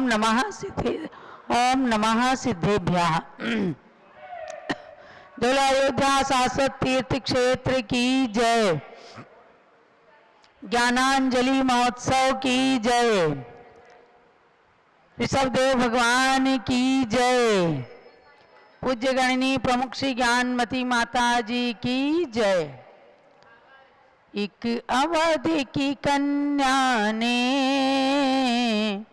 ओम नमः सिद्धेभ्यः। बोलो अयोध्या शाश्वत तीर्थ क्षेत्र की जय। ज्ञानांजलि महोत्सव की जय। ऋषभदेव भगवान की जय। पूज्य गणनी प्रमुख श्री ज्ञानमती माता जी की जय। एक अवध की कन्या ने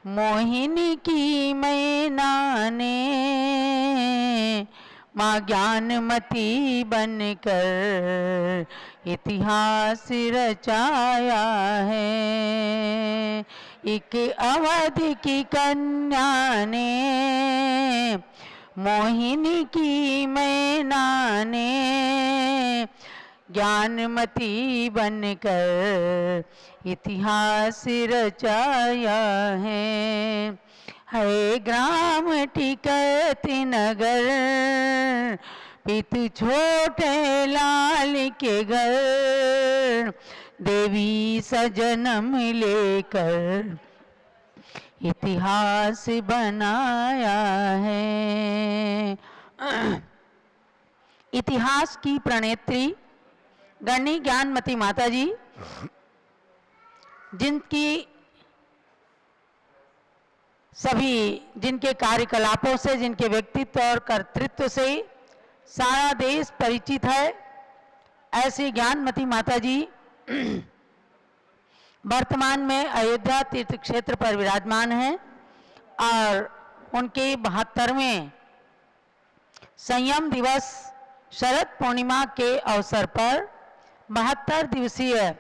मोहिनी की मैना ने माँ ज्ञानमती बनकर इतिहास रचाया है। एक अवध की कन्या ने मोहिनी की मैना ने ज्ञानमती बनकर इतिहास रचाया है। ग्राम टिकती नगर पितु छोटे लाल के घर देवी सजन्म लेकर इतिहास बनाया है। इतिहास की प्रणेत्री गणनी ज्ञानमती माता जी, जिनके कार्यकलापों से, जिनके व्यक्तित्व और कर्तृत्व से सारा देश परिचित है, ऐसी ज्ञानमती माता जी वर्तमान में अयोध्या तीर्थ क्षेत्र पर विराजमान हैं और उनके 72वें संयम दिवस शरद पूर्णिमा के अवसर पर 72 दिवसीय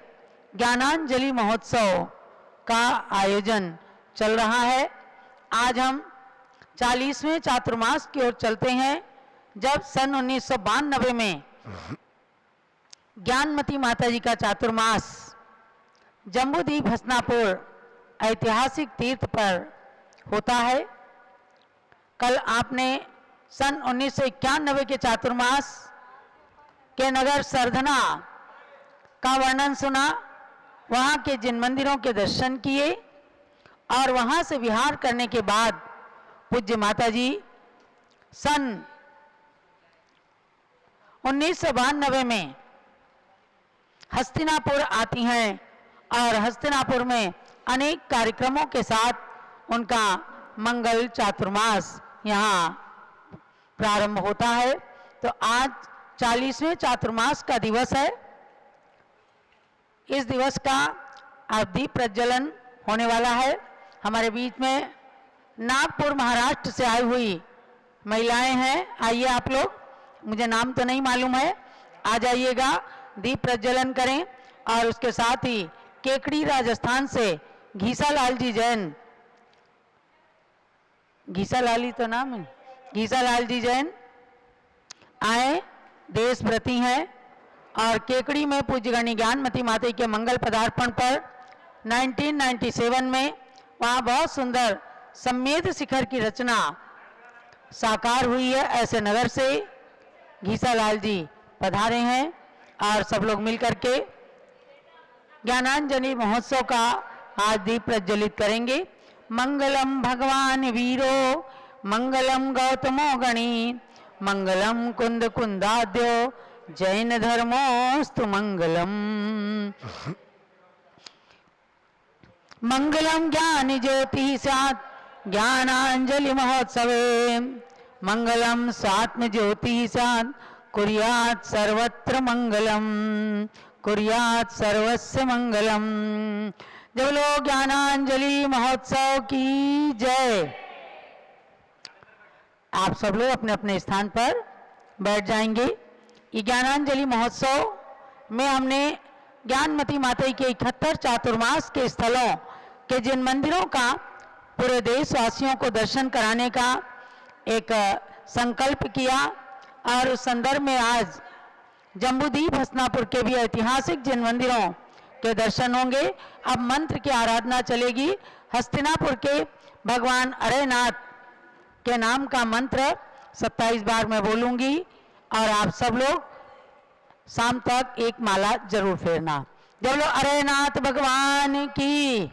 ज्ञानांजलि महोत्सव का आयोजन चल रहा है। आज हम 40वें चातुर्मास की ओर चलते हैं, जब सन 1992 में ज्ञानमती माता जी का चातुर्मास जम्बूद्वीप हसनापुर ऐतिहासिक तीर्थ पर होता है। कल आपने सन 1991 के चातुर्मास के नगर सरधना का वर्णन सुना, वहाँ के जिन मंदिरों के दर्शन किए और वहाँ से विहार करने के बाद पूज्य माता जी सन 1992 में हस्तिनापुर आती हैं और हस्तिनापुर में अनेक कार्यक्रमों के साथ उनका मंगल चातुर्मास यहाँ प्रारंभ होता है। तो आज 40वें चातुर्मास का दिवस है। इस दिवस का आज दीप प्रज्वलन होने वाला है। हमारे बीच में नागपुर महाराष्ट्र से आई हुई महिलाएं हैं। आइए आप लोग, मुझे नाम तो नहीं मालूम है, आ जाइएगा, दीप प्रज्वलन करें। और उसके साथ ही केकड़ी राजस्थान से घीसालाल जी जैन, घीसालाल ही तो नाम है, घीसालाल जी जैन आए, देशव्रती हैं और केकड़ी में पूज्य गणनी ज्ञानमती माता के मंगल पदार्पण पर 1997 में वहाँ बहुत सुंदर सम्मेद शिखर की रचना साकार हुई है। ऐसे नगर से घीसालाल जी पधारे हैं और सब लोग मिलकर के ज्ञानांजलि महोत्सव का आज दीप प्रज्वलित करेंगे। मंगलम भगवान वीरो मंगलम गौतमो गणी मंगलम कुंद कुंदाद्यो जैन धर्मोस्तु मंगलम। मंगलम ज्ञान ज्योति स्यात् ज्ञानांजलि महोत्सवे मंगलम स्वात्म ज्योति स्यात् कुर्यात् सर्वत्र मंगलम कुर्यात् सर्वस्य मंगलम। जब लोग ज्ञानांजलि महोत्सव की जय। आप सब लोग अपने अपने स्थान पर बैठ जाएंगे। ये ज्ञानांजलि महोत्सव में हमने ज्ञानमती माता के 71 चातुर्मास के स्थलों के जिन मंदिरों का पूरे देशवासियों को दर्शन कराने का एक संकल्प किया और उस संदर्भ में आज जम्बूद्वीप हसनापुर के भी ऐतिहासिक जिन मंदिरों के दर्शन होंगे। अब मंत्र की आराधना चलेगी। हस्तिनापुर के भगवान अरयनाथ के नाम का मंत्र 27 बार मैं बोलूंगी और आप सब लोग शाम तक एक माला जरूर फेरना। जब लोग अरयनाथ भगवान की,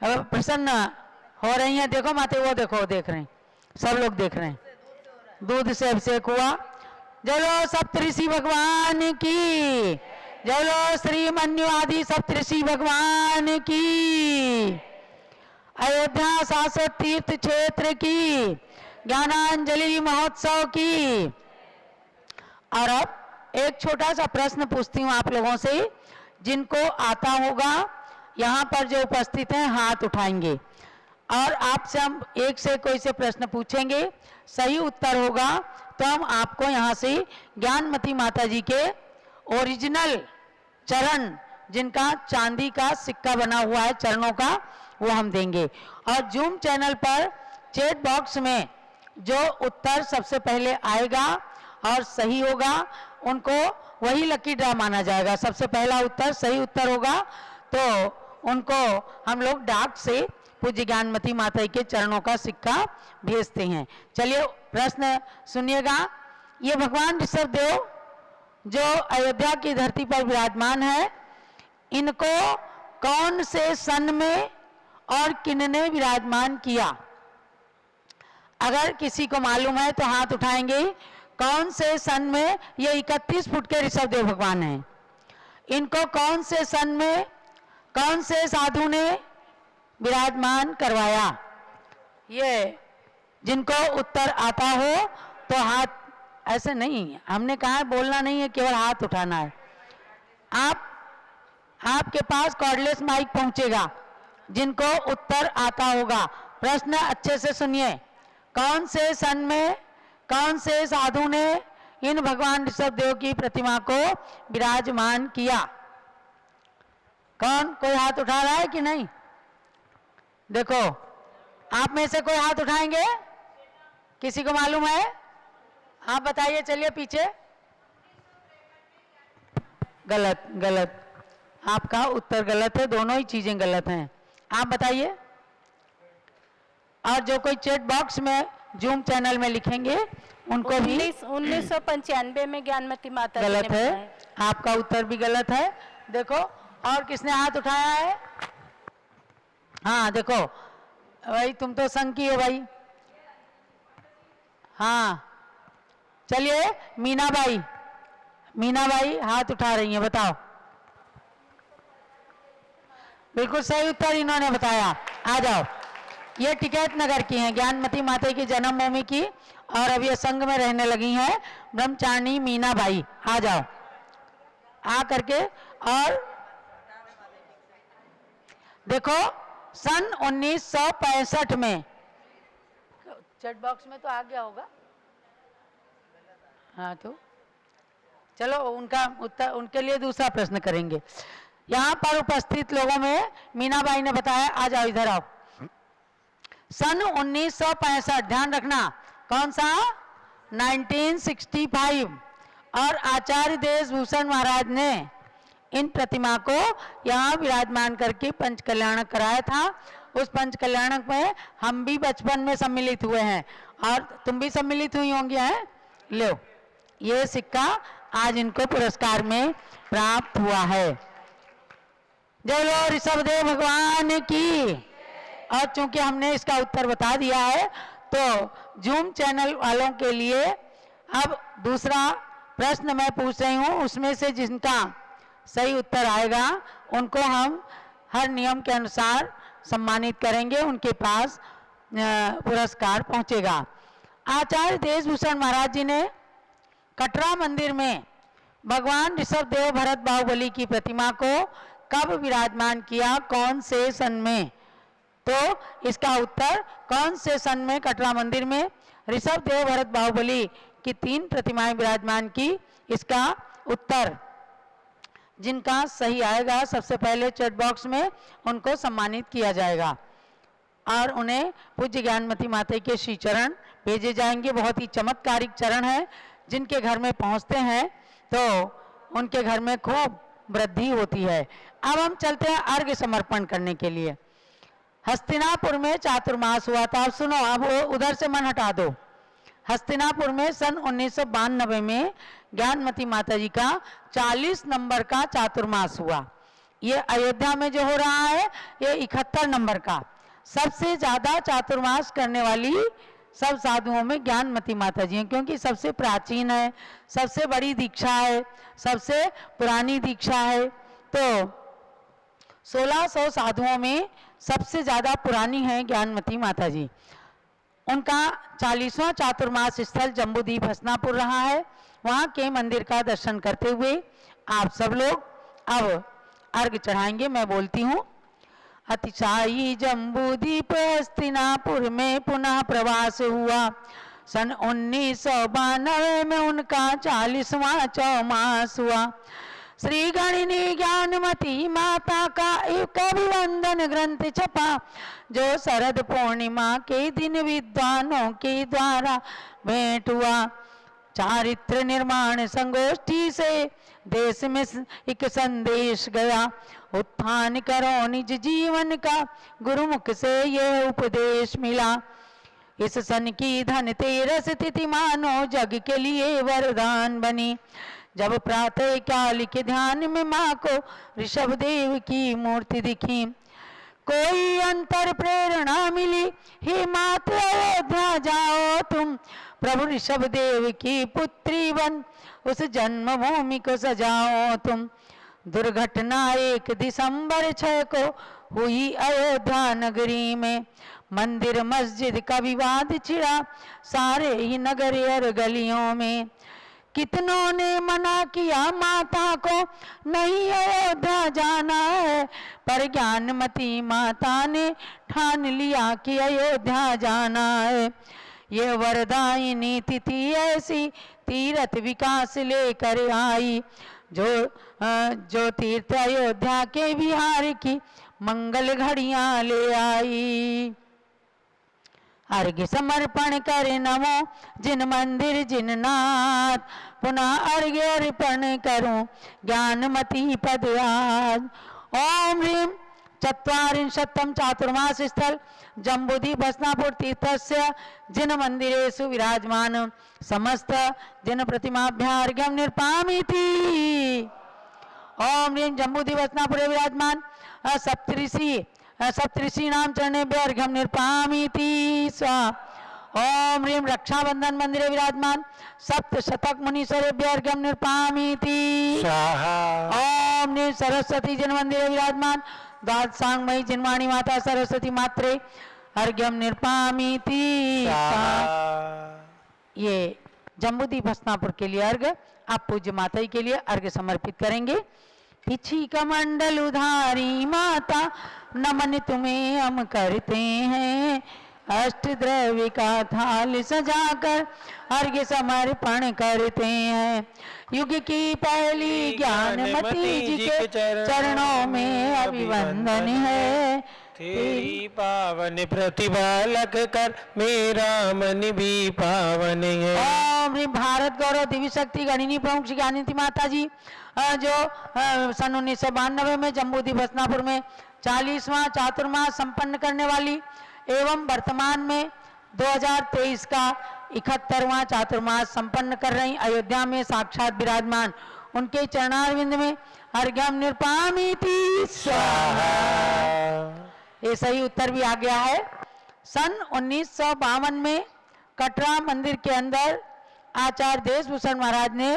अब प्रसन्न हो रही हैं। देखो माते, वो देखो, देख रहे हैं, सब लोग देख रहे हैं, दूध से अभिषेक हुआ। जलो सप्तऋषि भगवान की, जलो श्री मन्यु आदि सप्तऋषि भगवान की, अयोध्या शाश्वत तीर्थ क्षेत्र की, ज्ञानांजलि महोत्सव की। और अब एक छोटा सा प्रश्न पूछती हूँ आप लोगों से, जिनको आता होगा यहाँ पर जो उपस्थित हैं हाथ उठाएंगे, और आपसे हम एक से कोई से प्रश्न पूछेंगे, सही उत्तर होगा तो हम आपको यहाँ से ज्ञानमती माता जी के ओरिजिनल चरण, जिनका चांदी का सिक्का बना हुआ है चरणों का, वो हम देंगे। और जूम चैनल पर चैट बॉक्स में जो उत्तर सबसे पहले आएगा और सही होगा, उनको वही लकी ड्रा माना जाएगा। सबसे पहला उत्तर सही उत्तर होगा तो उनको हम लोग डाक से पूज्य ज्ञानमती माता के चरणों का सिक्का भेजते हैं। चलिए प्रश्न सुनिएगा। ये भगवान ऋषभदेव जो अयोध्या की धरती पर विराजमान है, इनको कौन से सन में और किन्ने विराजमान किया? अगर किसी को मालूम है तो हाथ उठाएंगे। कौन से सन में? ये 31 फुट के ऋषभदेव भगवान हैं। इनको कौन से सन में, कौन से साधु ने विराजमान करवाया? ये जिनको उत्तर आता हो तो हाथ, ऐसे नहीं, हमने कहा बोलना नहीं है, केवल हाथ उठाना है। आपके पास कॉर्डलेस माइक पहुंचेगा। जिनको उत्तर आता होगा, प्रश्न अच्छे से सुनिए। कौन से सन में, कौन से साधु ने इन भगवान ऋषभदेव की प्रतिमा को विराजमान किया? कौन? कोई हाथ उठा रहा है कि नहीं? देखो, आप में से कोई हाथ उठाएंगे? किसी को मालूम है? आप बताइए। चलिए पीछे। गलत, गलत, आपका उत्तर गलत है। दोनों ही चीजें गलत हैं। आप बताइए। और जो कोई चैट बॉक्स में जूम चैनल में लिखेंगे उनको भी 1995 में ज्ञानमती माता गलत है। आपका उत्तर भी गलत है। देखो, और किसने हाथ उठाया है? हाँ देखो भाई, तुम तो संघ की हो भाई। हाँ चलिए, मीनाबाई, मीनाबाई हाथ उठा रही हैं, बताओ। बिल्कुल सही उत्तर इन्होंने बताया। आ जाओ। ये टिकैत नगर की हैं, ज्ञानमती माता की जन्मभूमि की, और अब ये संघ में रहने लगी हैं, ब्रह्मचारिणी मीनाबाई। आ जाओ, आ करके। और देखो, सन 1965 में, चैट बॉक्स में तो आ गया होगा। हाँ तो चलो, उनका उत्तर, उनके लिए दूसरा प्रश्न करेंगे। यहाँ पर उपस्थित लोगों में मीनाबाई ने बताया, आ जाओ इधर आओ। सन 1965, ध्यान रखना, कौन सा? 1965। और आचार्य देशभूषण महाराज ने इन प्रतिमा को यहाँ विराजमान करके पंच कल्याणक कराया था। उस पंच कल्याणक में हम भी बचपन में सम्मिलित हुए हैं, और तुम भी सम्मिलित हुई होंगी। हैं, लो, ये सिक्का आज इनको पुरस्कार में प्राप्त हुआ है। जय लो ऋषभदेव भगवान की। और चूंकि हमने इसका उत्तर बता दिया है, तो जूम चैनल वालों के लिए अब दूसरा प्रश्न मैं पूछ रही हूँ। उसमें से जिनका सही उत्तर आएगा उनको हम हर नियम के अनुसार सम्मानित करेंगे, उनके पास पुरस्कार पहुँचेगा। आचार्य देशभूषण महाराज जी ने कटरा मंदिर में भगवान ऋषभदेव भरत बाहुबली की प्रतिमा को कब विराजमान किया? कौन से सन में? तो इसका उत्तर, कौन से सन में कटरा मंदिर में ऋषभदेव भरत बाहुबली की 3 प्रतिमाएं विराजमान की? इसका उत्तर जिनका सही आएगा, सबसे पहले चैट बॉक्स में उनको सम्मानित किया जाएगा, और उन्हें पूज्य ज्ञानमती माता के श्री चरण भेजे जाएंगे। बहुत ही चमत्कारिक चरण है, जिनके घर में पहुंचते हैं तो उनके घर में खूब वृद्धि होती है। अब हम चलते हैं अर्घ्य समर्पण करने के लिए। हस्तिनापुर में चातुर्मास हुआ था। अब सुनो, अब उधर से मन हटा दो। हस्तिनापुर में सन 1992 में ज्ञानमती माता जी का 40 नंबर का चातुर्मास हुआ। ये अयोध्या में जो हो रहा है ये 71 नंबर का सबसे ज्यादा चातुर्मास करने वाली सब साधुओं में ज्ञानमती माता जी हैं, क्योंकि सबसे प्राचीन है, सबसे बड़ी दीक्षा है, सबसे पुरानी दीक्षा है। तो 1600 साधुओं में सबसे ज्यादा पुरानी है ज्ञानमती माता जी। उनका 40वां चातुर्मास स्थल जम्बूद्वीप हसनापुर रहा है। वहां के मंदिर का दर्शन करते हुए आप सब लोग अब अर्घ चढ़ाएंगे। मैं बोलती हूँ। अतिशायी जम्बूद्वीप हस्तिनापुर में पुनः प्रवास हुआ। सन 1992 में उनका 40वां चौमास हुआ। श्री गणिनी ज्ञानमती माता का एक अभिवंदन ग्रंथ छपा, जो शरद पूर्णिमा के दिन विद्वानों के द्वारा भेंट हुआ। चारित्र निर्माण संगोष्ठी से देश में एक संदेश गया, उत्थान करो निज जीवन का, गुरुमुख से यह उपदेश मिला। इस सन की धन तेरस तिथि मानो जग के लिए वरदान बनी। जब प्रातः काल के ध्यान में माँ को ऋषभ देव की मूर्ति दिखी, कोई अंतर प्रेरणा मिली, हे मात अयोध्या जाओ तुम, प्रभु ऋषभ देव की पुत्री बन उस जन्मभूमि को सजाओ तुम। दुर्घटना 1 दिसंबर 6 को हुई अयोध्या नगरी में। मंदिर मस्जिद का विवाद छिड़ा सारे ही नगर और गलियों में। कितनों ने मना किया माता को नहीं अयोध्या जाना है, पर ज्ञानमती माता ने ठान लिया कि अयोध्या जाना है। ये वरदायिनी तिथि ऐसी तीर्थ विकास लेकर आई, जो तीर्थ अयोध्या के बिहार की मंगल घड़ियां ले आई। अर्घ्य समर्पण करे नमो जिन मंदिर जिन नाथ, पुनः अर्घ्य अर्पण करूं ज्ञानमती पद आज। ओम ह्रीं चत्वारिंशत्तम चातुर्मास स्थल जम्बूद्वीप हसनापुर तीर्थस्य जिन मंदिरेषु विराजमान समस्त जिन प्रतिमाभ्यार्घ्यं निर्पामीति। ओम ह्रीं जम्बूद्वीप हसनापुरे विराजमान सप्तऋषि नाम चरणेभ्य अर्घ्यं निर्पामीति स्वाहा। ओम ह्रीं रक्षाबंधन मंदिरे विराजमान सप्तशतक मुनीश्वरेभ्य अर्घ्यं निर्पामीति स्वाहा। ओम ह्रीं सरस्वती जिन मंदिरे विराजमान द्वादशांगमयी जिनवाणी माता सरस्वती मात्रे अर्घ्यं निर्पामीति स्वाहा। ये जम्बूद्वीप हसनापुर के लिए अर्घ आप पूज्य माता के लिए अर्घ समर्पित करेंगे। पिछी कमंडल उधारी माता नमन तुम्हें हम करते हैं, अष्ट द्रव्य का थाल सजाकर अर्घ्य समर्पण करते हैं। युग की पहली ज्ञानमती जी के चरणों में अभिवंदन है, तेरी पावन प्रतिभा लग कर मेरा मन भी पावन है। ओम ह्रीं भारत गौरव दिव्य शक्ति गणिनी प्रमुख श्री ज्ञानमती माता जी जो सन 1992 में जम्बूद्वीप हसनापुर में 40वां चातुर्मास संपन्न करने वाली एवं वर्तमान में 2023 का 71वां चातुर्मास संपन्न कर रही अयोध्या में साक्षात विराजमान उनके चरणारविंद में अर्घ्यं निर्पामीति स्वाहा। ये सही उत्तर भी आ गया है। सन 1952 में कटरा मंदिर के अंदर आचार्य देशभूषण महाराज ने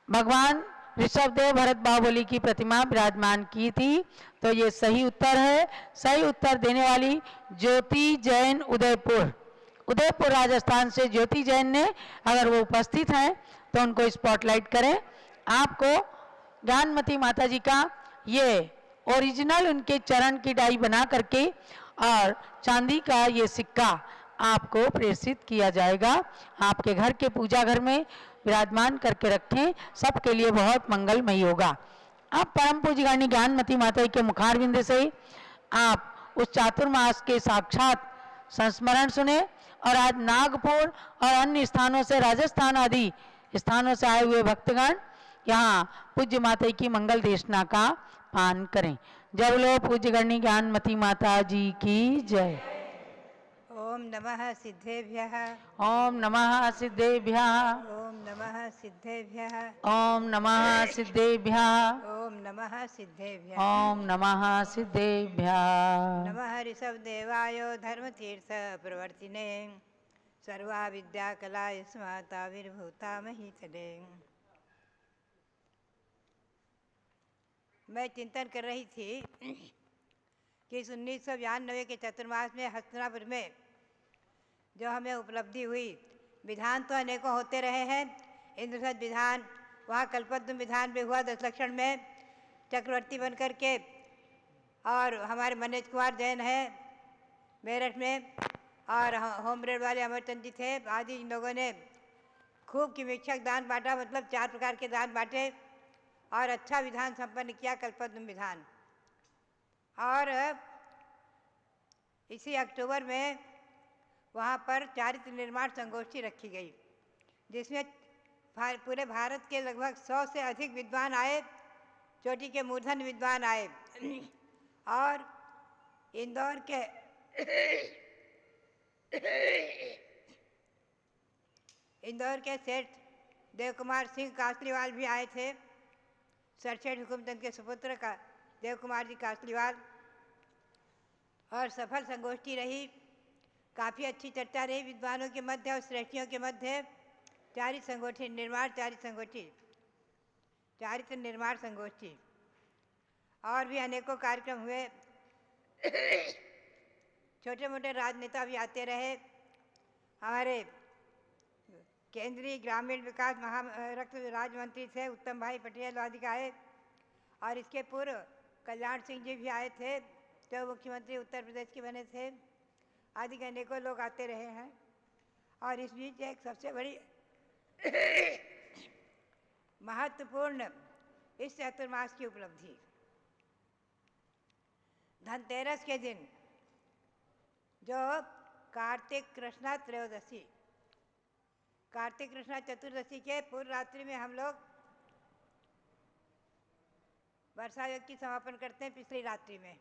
भगवान ऋषभदेव भरत बाहुबली की प्रतिमा विराजमान की थी, तो ये सही उत्तर है। सही उत्तर देने वाली ज्योति जैन उदयपुर राजस्थान से ज्योति जैन ने, अगर वो उपस्थित हैं तो उनको स्पॉटलाइट करें। आपको ज्ञानमती माता जी का ये ओरिजिनल उनके चरण की डाई बना करके और चांदी का ये सिक्का आपको प्रेषित किया जाएगा। आपके घर के पूजा घर में विराजमान करके रखें, सबके लिए बहुत मंगलमयी होगा। अब परम पूज्य ज्ञानमती माता के मुखारविंद से आप उस चातुर्मास के साक्षात संस्मरण सुने। और आज नागपुर और अन्य स्थानों से, राजस्थान आदि स्थानों से आए हुए भक्तगण यहाँ पूज्य माता की मंगल देशना का पान करें। जय बोलो पूज्य गणनी ज्ञानमती माता जी की जय। ओम ओम नमः सिद्धेभ्यः ओम नमः सिद्धेभ्यः ओम नमः सिद्धेभ्यः ओम नमः सिद्धेभ्यः ओम नमः सिद्धेभ्यः ओम नमः सिद्धेभ्यः नमः ऋषभदेवाय धर्मतीर्थ प्रवर्तिने सर्वा विद्या कला स्माताविर्भूता महीतले। मैं चिंतन कर रही थी कि इस 1992 के चतुर्मास में हस्तिनापुर में जो हमें उपलब्धि हुई, विधान तो अनेकों होते रहे हैं, इंद्रसद विधान, वहाँ कल्पद्रुम विधान भी हुआ 10 लक्षण में चक्रवर्ती बन कर के, और हमारे मनोज कुमार जैन है मेरठ में, और होम रेड वाले अमरचंद जी थे आदि। इन लोगों ने खूब किमीक्षक दान बांटा, मतलब 4 प्रकार के दान बांटे और अच्छा विधान संपन्न किया कल्पद्रुम विधान। और इसी अक्टूबर में वहाँ पर चारित्र निर्माण संगोष्ठी रखी गई, जिसमें पूरे भारत के लगभग 100 से अधिक विद्वान आए, चोटी के मूर्धन्य विद्वान आए। और इंदौर के सेठ देव कुमार सिंह कासलीवाल भी आए थे, सरसेठ हुकुमचंद के सुपुत्र का देव कुमार जी कासलीवाल। और सफल संगोष्ठी रही, काफ़ी अच्छी चर्चा रही विद्वानों के मध्य और श्रेष्ठियों के मध्य। चारित्र निर्माण संगोष्ठी और भी अनेकों कार्यक्रम हुए। छोटे मोटे राजनेता भी आते रहे। हमारे केंद्रीय ग्रामीण विकास महारक्त राज्य मंत्री थे उत्तम भाई पटेल आदि आए, और इसके पूर्व कल्याण सिंह जी भी आए थे जो मुख्यमंत्री उत्तर प्रदेश के बने थे आदि के अनेकों लोग आते रहे हैं। और इस बीच एक सबसे बड़ी महत्वपूर्ण इस चतुर्मास की उपलब्धि, धनतेरस के दिन जो कार्तिक कृष्णा त्रयोदशी, कार्तिक कृष्णा चतुर्दशी के पूर्व रात्रि में हम लोग वर्षा योग की समापन करते हैं पिछली रात्रि में,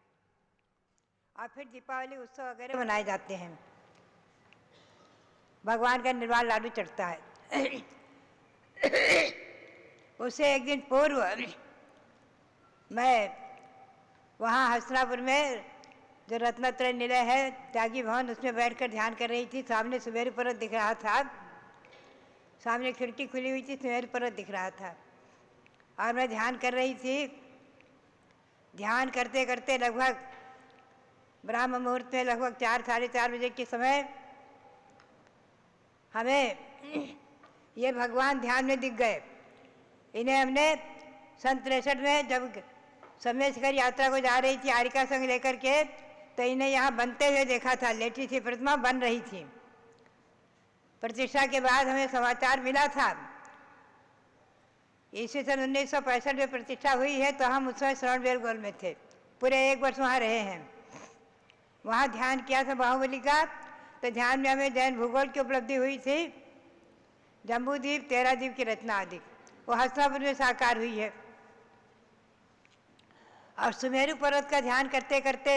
और फिर दीपावली उत्सव वगैरह मनाए जाते हैं। भगवान का निर्वाण लाडू चढ़ता है। उससे एक दिन पूर्व मैं वहाँ हस्तिनापुर में जो रत्नत्रय निलय है त्यागी भवन, उसमें बैठकर ध्यान कर रही थी। सामने सुमेरु पर्वत दिख रहा था, सामने खिड़की खुली हुई थी, सुमेरु पर्वत दिख रहा था, और मैं ध्यान कर रही थी। ध्यान करते करते लगभग ब्रह्म मुहूर्त में लगभग 4 साढ़े 4 बजे के समय हमें ये भगवान ध्यान में दिख गए। इन्हें हमने 63 में जब समय शिखर यात्रा को जा रही थी आरिका संघ लेकर के, तो इन्हें यहाँ बनते हुए देखा था। लेटी थी प्रतिमा, बन रही थी। प्रतिष्ठा के बाद हमें समाचार मिला था, ईस्वी सन 1965 में प्रतिष्ठा हुई है, तो हम उस समय श्रवण बेलगोल में थे, पूरे 1 वर्ष वहाँ रहे हैं। वहाँ ध्यान किया था बाहुबली का, तो ध्यान में हमें जैन भूगोल की उपलब्धि हुई थी, जम्बूद्वीप 13 द्वीप की रचना आदि, वो हस्तिनापुर में साकार हुई है। और सुमेरु पर्वत का ध्यान करते करते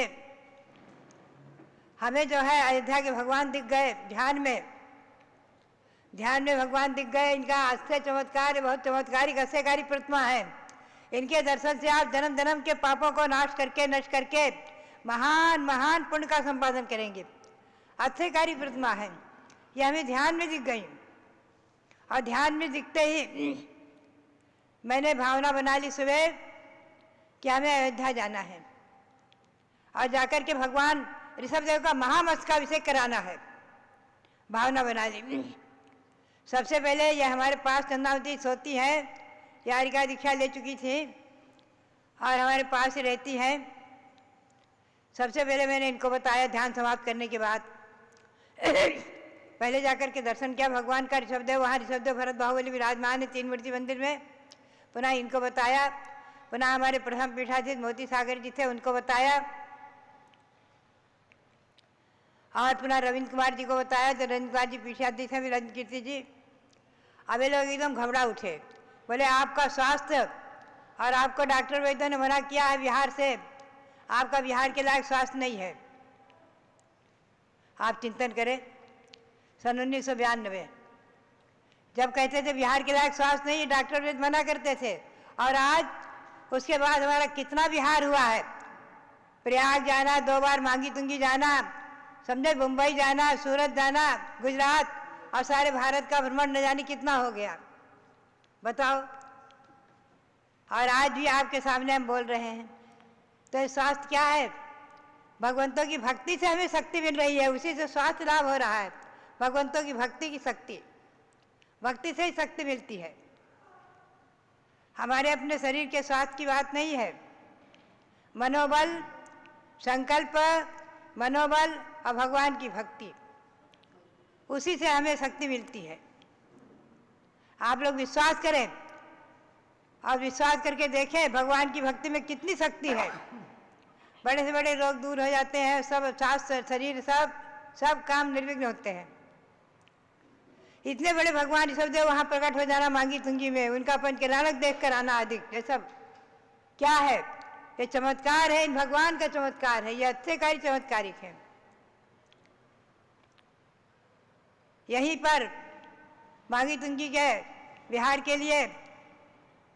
हमें जो है अयोध्या के भगवान दिख गए। ध्यान में भगवान दिख गए। इनका आश्चर्य चमत्कार, बहुत चमत्कारिक अस्यकारी प्रतिमा है। इनके दर्शन से आप जन्म जन्म के पापों को नष्ट करके महान महान पुण्य का संपादन करेंगे। आश्चर्यकारी प्रतिमा है, ये हमें ध्यान में दिख गई। और ध्यान में दिखते ही मैंने भावना बना ली सुबह कि हमें अयोध्या जाना है, और जाकर के भगवान ऋषभदेव का महामस्तकाभिषेक कराना है। भावना बना ली। सबसे पहले ये हमारे पास चंद्रावती सोती है, यारिका दीक्षा ले चुकी थी और हमारे पास ही रहती हैं। सबसे पहले मैंने इनको बताया ध्यान समाप्त करने के बाद पहले जाकर के दर्शन किया भगवान का। ऋषभदेव, वहाँ ऋषभदेव भरत बाहुबली विराजमान है 3 मूर्ति मंदिर में। पुनः इनको बताया, पुनः हमारे प्रथम पीठाधीश मोती सागर जी थे, उनको बताया, और पुनः रविंद्र कुमार जी को बताया। तो रविंद्र कुमार जी पीठाधीश हैं, रविंद्र कीर्ति जी। अब ये लोग एकदम घबरा उठे, बोले आपका स्वास्थ्य और आपको डॉक्टर वैद्यों ने मना किया है बिहार से, आपका बिहार के लायक स्वास्थ्य नहीं है। आप चिंतन करें, सन 1992 जब कहते थे बिहार के लायक स्वास्थ्य नहीं, डॉक्टर वेद मना करते थे, और आज उसके बाद हमारा कितना बिहार हुआ है। प्रयाग जाना, 2 बार मांगी तुंगी जाना, समझे, मुंबई जाना, सूरत जाना, गुजरात, और सारे भारत का भ्रमण न जाने कितना हो गया, बताओ। और आज भी आपके सामने हम बोल रहे हैं। तो स्वास्थ्य क्या है? भगवंतों की भक्ति से हमें शक्ति मिल रही है, उसी से स्वास्थ्य लाभ हो रहा है। भगवंतों की भक्ति की शक्ति, भक्ति से ही शक्ति मिलती है। हमारे अपने शरीर के स्वास्थ्य की बात नहीं है। मनोबल, संकल्प, मनोबल और भगवान की भक्ति, उसी से हमें शक्ति मिलती है। आप लोग विश्वास करें और विश्वास करके देखें भगवान की भक्ति में कितनी शक्ति है। बड़े से बड़े रोग दूर हो जाते हैं, सब स्वास्थ्य, शरीर, सब काम निर्विघ्न होते हैं। इतने बड़े भगवान ऋषभदेव वहाँ प्रकट हो जाना मांगी तुंगी में, उनका पंचकलानक देख कर आना अधिक, ये सब क्या है? ये चमत्कार है, इन भगवान का चमत्कार है, ये अच्छेकारी चमत्कारिक है। यहीं पर मांगी तुंगी के बिहार के लिए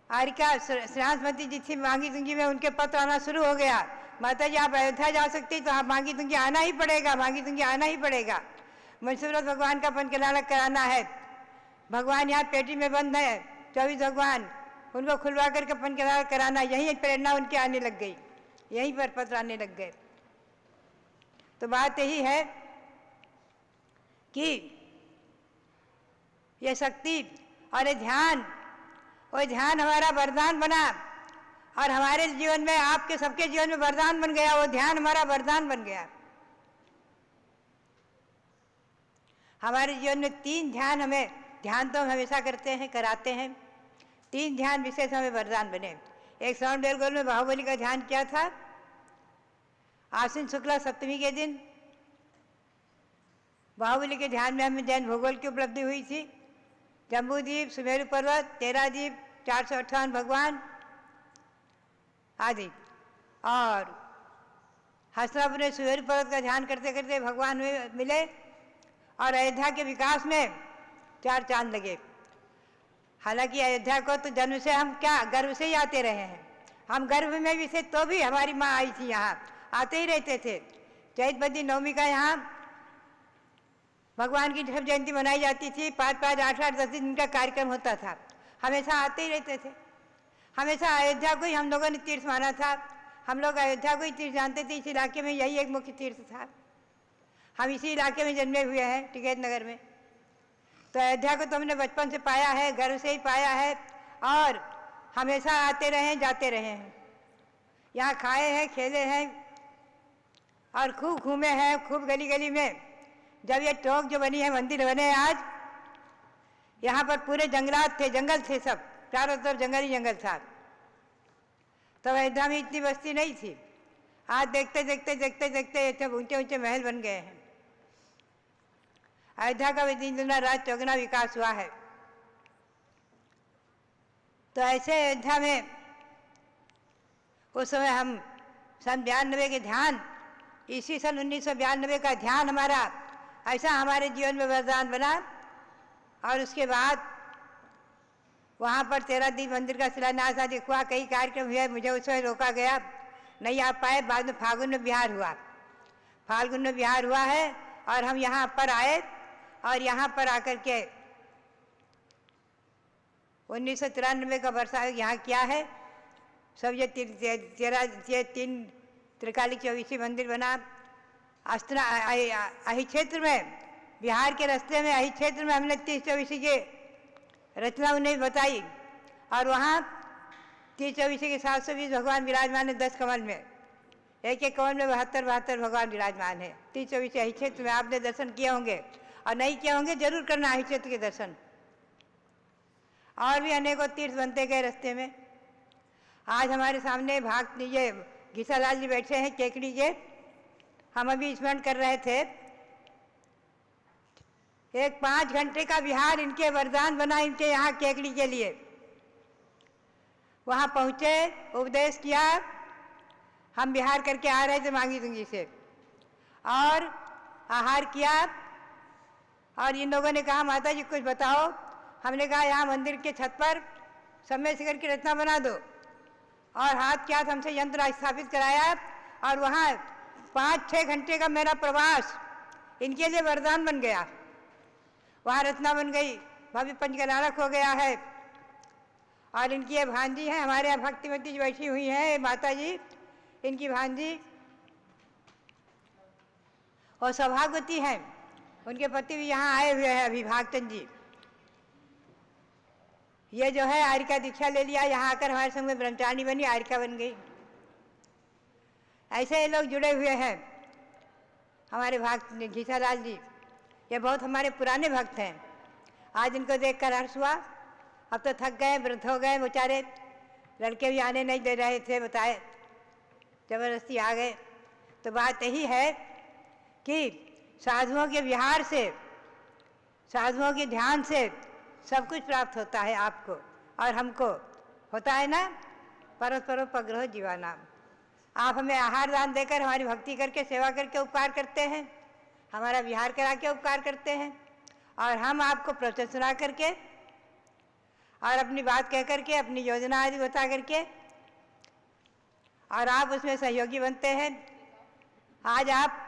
आरिका श्रीमती जी थी मांगी तुंगी में, उनके पत्र आना शुरू हो गया, माता जी आप अयोध्या जा सकती तो आप मांगी तुंगी आना ही पड़ेगा, मांगी तुंगी आना ही पड़ेगा। मनसूरत भगवान का पंचकलानक कराना है। भगवान यहाँ पेटी में बंद है, 24 भगवान, उनको खुलवा करके पंचकलानक कराना, यही प्रेरणा उनके आने लग गई, यहीं पर पत्र आने लग गए। तो बात यही है कि ये शक्ति और ये ध्यान, वो ध्यान हमारा वरदान बना, और हमारे जीवन में, आपके सबके जीवन में वरदान बन गया, वो ध्यान हमारा वरदान बन गया। हमारे जीवन में 3 ध्यान, हमें ध्यान तो हम हमेशा करते हैं, कराते हैं, 3 ध्यान विशेष हमें वरदान बने। एक श्रवण बेलगोल में बाहुबली का ध्यान किया था, आश्विन शुक्ला सप्तमी के दिन बाहुबली के ध्यान में हमें जैन भूगोल की उपलब्धि हुई थी। जम्बूद्वीप, सुमेरु पर्वत, 13 द्वीप, 458 भगवान आदि, और हस्तिनापुर में सुमेरु पर्वत का ध्यान करते करते भगवान मिले, और अयोध्या के विकास में 4 चांद लगे। हालांकि अयोध्या को तो जन्म से हम क्या गर्भ से ही आते रहे हैं, हम गर्भ में भी थे तो भी हमारी माँ आई थी, यहाँ आते ही रहते थे। चैत बदी नवमी का यहाँ भगवान की जब जयंती मनाई जाती थी, 5-5, 8-8, 10 दिन का कार्यक्रम होता था, हमेशा आते ही रहते थे। हमेशा अयोध्या को ही हम लोगों ने तीर्थ माना था, हम लोग अयोध्या को ही तीर्थ जानते थे। इस इलाके में यही एक मुख्य तीर्थ था, हम इसी इलाके में जन्मे हुए हैं, टिकैत नगर में। तो अयोध्या को तो हमने बचपन से पाया है, गर्व से ही पाया है, और हमेशा आते रहे, जाते रहे हैं। यहाँ खाए हैं, खेले हैं, और खूब घूमे हैं, खूब गली गली में। जब ये टोंक जो बनी है, मंदिर बने हैं आज, यहाँ पर पूरे जंगलात थे, जंगल थे, सब चारों तरफ जंगल ही जंगल था। तब अयोध्या में इतनी बस्ती नहीं थी। आज देखते देखते देखते देखते इतने ऊंचे ऊंचे महल बन गए हैं। अयोध्या का भी 3 गुना रात चौगुना विकास हुआ है। तो ऐसे अयोध्या में उस समय हम सन 92 के ध्यान, इसी सन 1992 का ध्यान हमारा ऐसा हमारे जीवन में वरदान बना। और उसके बाद वहाँ पर 13 दिन मंदिर का शिलान्यास आदि हुआ, कई कार्यक्रम हुए, मुझे उस समय रोका गया, नहीं आ पाए। बाद में फाल्गुन में बिहार हुआ, फाल्गुन में बिहार हुआ है, और हम यहाँ पर आए, और यहाँ पर आकर के 1993 का वर्षा यहाँ किया है। सब ये 3 त्रिकाली 24 मंदिर बना। अही क्षेत्र में, बिहार के रास्ते में अही क्षेत्र में हमने 30-24 की रचना उन्हें बताई, और वहाँ 30-24 के 720 भगवान विराजमान है। 10 कमल में, एक एक कमल में 72 भगवान विराजमान है। 30-24 अही क्षेत्र में आपने दर्शन किए होंगे, और नहीं किए होंगे जरूर करना अही क्षेत्र के दर्शन। और भी अनेकों तीर्थ बनते गए रास्ते में। आज हमारे सामने भाग लीजिए, घीसालाल जी बैठे हैं, केकड़ी के, हम अभी स्मरण कर रहे थे। एक 5 घंटे का बिहार इनके वरदान बना, इनके यहाँ केकड़ी के लिए। वहाँ पहुँचे, उपदेश किया, हम बिहार करके आ रहे थे मांगी तुंगी से, और आहार किया और इन लोगों ने कहा माता जी कुछ बताओ। हमने कहा यहाँ मंदिर के छत पर समय शिखर की रचना बना दो और हाथ के हाथ हमसे यंत्र स्थापित कराया और वहाँ 5-6 घंटे का मेरा प्रवास इनके लिए वरदान बन गया। वहाँ रचना बन गई, भव्य पंचकलारक हो गया है। और इनकी ये भांजी हैं, हमारे यहाँ भक्तिमती जो बैठी हुई हैं माता जी, इनकी भांजी और सौभाग्यवती हैं। उनके पति भी यहाँ आए हुए हैं अभी, भागचंद जी। ये जो है आर्य का दीक्षा ले लिया, यहाँ आकर हमारे संग में ब्रह्मचारिणी बनी, आर्य का बन गई। ऐसे ये लोग जुड़े हुए हैं। हमारे भक्त घीसालाल जी, ये बहुत हमारे पुराने भक्त हैं। आज इनको देखकर हर्ष हुआ। अब तो थक गए, वृद्ध हो गए बेचारे, लड़के भी आने नहीं दे रहे थे, बताए जबरदस्ती आ गए। तो बात यही है कि साधुओं के विहार से, साधुओं के ध्यान से सब कुछ प्राप्त होता है आपको और हमको, होता है ना। परस्परोपग्रह जीवानाम। आप हमें आहार दान देकर, हमारी भक्ति करके, सेवा करके उपकार करते हैं, हमारा विहार करा के उपकार करते हैं, और हम आपको प्रवचन सुना करके और अपनी बात कह करके, अपनी योजना आदि बता करके, और आप उसमें सहयोगी बनते हैं। आज आप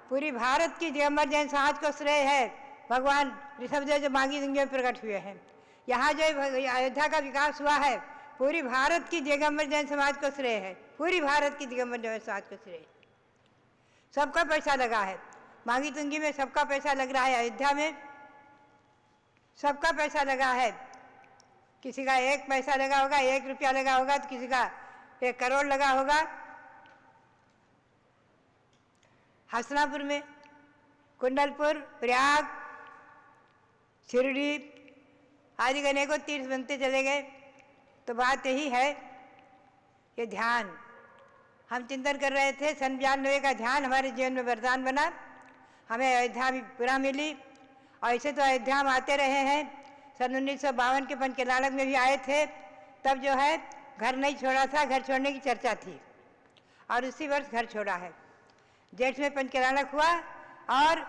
पूरी भारत की दिगंबर जैन समाज को श्रेय है। भगवान ऋषभदेव जो मांगी दुंगे में प्रकट हुए हैं, यहाँ जो अयोध्या का विकास हुआ है, पूरी भारत की दिगंबर जैन समाज को श्रेय है। पूरी भारत की दिगंबर जैन समाज को श्रेय। सबका पैसा लगा है, मांगी तुंगी में सबका पैसा लग रहा है, अयोध्या में सबका पैसा लगा है। किसी का 1 पैसा लगा होगा, 1 रुपया लगा होगा, तो किसी का 1 करोड़ लगा होगा। हसनापुर में, कुंडलपुर, प्रयाग, शिरडी आदि अनेकों तीर्थ बनते चले गए। तो बात यही है, ये ध्यान हम चिंतन कर रहे थे। 97 का ध्यान हमारे जीवन में वरदान बना, हमें अयोध्या भी पूरा मिली। और ऐसे तो अयोध्या हम आते रहे हैं। सन 1952 के पंचकलारक में भी आए थे, तब जो है घर नहीं छोड़ा था, घर छोड़ने की चर्चा थी, और उसी वर्ष घर छोड़ा है। जेठ में पंचकलारक हुआ और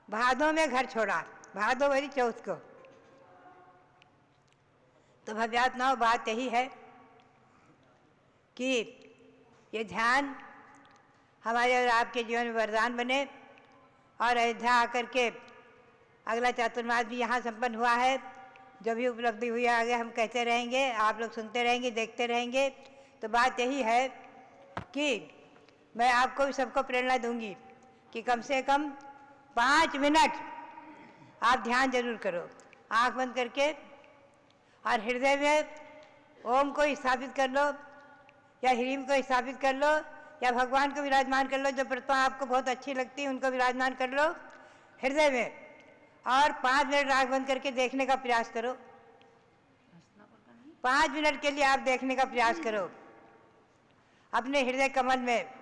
भादों में घर छोड़ा, भादो भरी चौथ को। तो भव्यात्माओं, बात यही है कि ये ध्यान हमारे और आपके जीवन में वरदान बने, और अयोध्या आकर के अगला चातुर्मास भी यहाँ संपन्न हुआ है। जो भी उपलब्धि हुई है आगे हम कहते रहेंगे, आप लोग सुनते रहेंगे, देखते रहेंगे। तो बात यही है कि मैं आपको भी सबको प्रेरणा दूंगी कि कम से कम 5 मिनट आप ध्यान जरूर करो, आँख बंद करके, और हृदय में ओम को स्थापित कर लो, या ह्रीम को स्थापित कर लो, या भगवान को विराजमान कर लो। जो प्रतिमा आपको बहुत अच्छी लगती है उनको विराजमान कर लो हृदय में, और 5 मिनट आँख बंद करके देखने का प्रयास करो। 5 मिनट के लिए आप देखने का प्रयास करो। अपने हृदय कमल में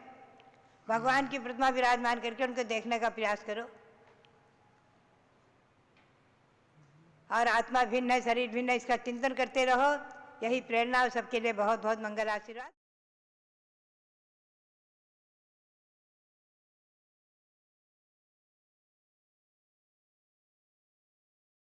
भगवान की प्रतिमा विराजमान करके उनको देखने का प्रयास करो। और आत्मा भिन्न है, शरीर भिन्न है, इसका चिंतन करते रहो। यही प्रेरणा सबके लिए बहुत बहुत मंगल आशीर्वाद।